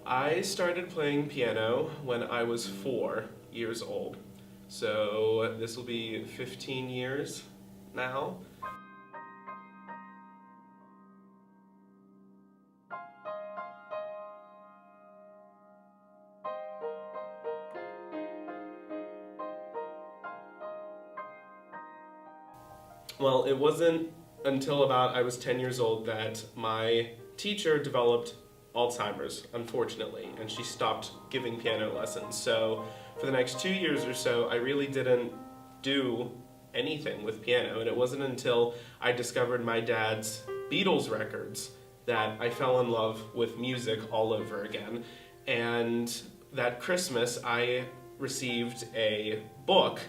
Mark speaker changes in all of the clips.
Speaker 1: I started playing piano when I was 4 years old. So this will be 15 years now. Well, it wasn't until about I was 10 years old that my teacher developed Alzheimer's, unfortunately, and she stopped giving piano lessons. So for the next 2 years or so, I really didn't do anything with piano, and it wasn't until I discovered my dad's Beatles records that I fell in love with music all over again. And that Christmas, I received a book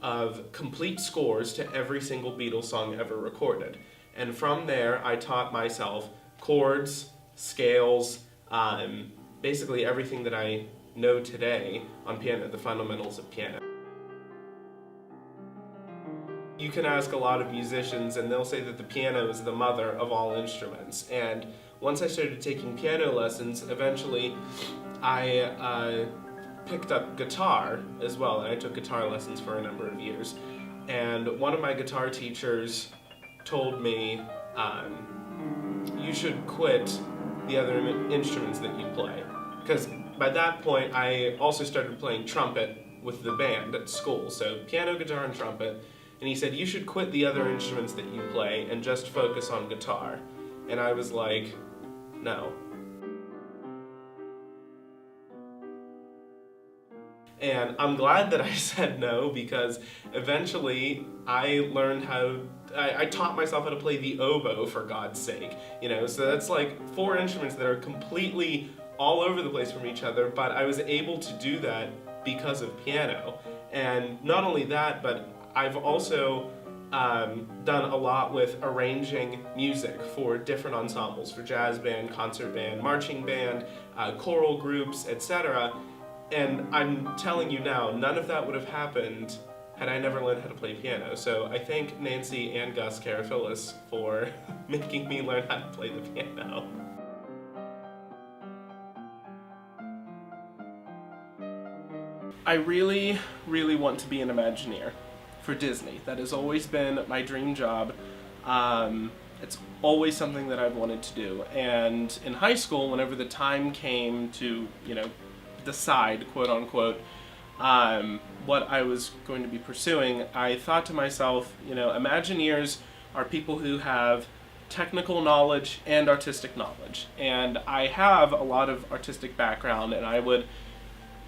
Speaker 1: of complete scores to every single Beatles song ever recorded. And from there, I taught myself chords, scales, basically everything that I know today on piano, the fundamentals of piano. You can ask a lot of musicians and they'll say that the piano is the mother of all instruments. And once I started taking piano lessons, eventually I picked up guitar as well, and I took guitar lessons for a number of years. And one of my guitar teachers told me, you should quit the other instruments that you play. Because by that point, I also started playing trumpet with the band at school, so piano, guitar, and trumpet. And he said, you should quit the other instruments that you play and just focus on guitar. And I was like, no. And I'm glad that I said no, because eventually I learned I taught myself how to play the oboe, for God's sake. So that's like 4 instruments that are completely all over the place from each other, but I was able to do that because of piano. And not only that, but I've also done a lot with arranging music for different ensembles, for jazz band, concert band, marching band, choral groups, etc. And I'm telling you now, none of that would have happened had I never learned how to play piano. So I thank Nancy and Gus Karafilis for making me learn how to play the piano. I really, really want to be an Imagineer for Disney. That has always been my dream job. It's always something that I've wanted to do. And in high school, whenever the time came to, decide, quote unquote, what I was going to be pursuing, I thought to myself, Imagineers are people who have technical knowledge and artistic knowledge. And I have a lot of artistic background, and I would,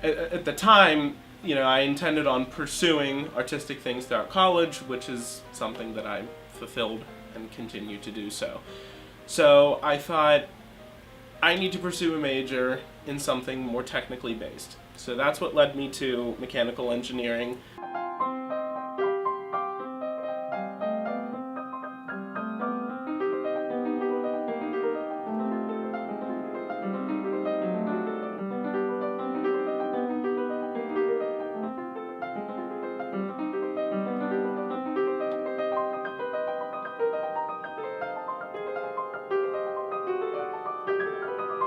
Speaker 1: at the time, I intended on pursuing artistic things throughout college, which is something that I fulfilled and continue to do so. So I thought, I need to pursue a major in something more technically based. So that's what led me to mechanical engineering.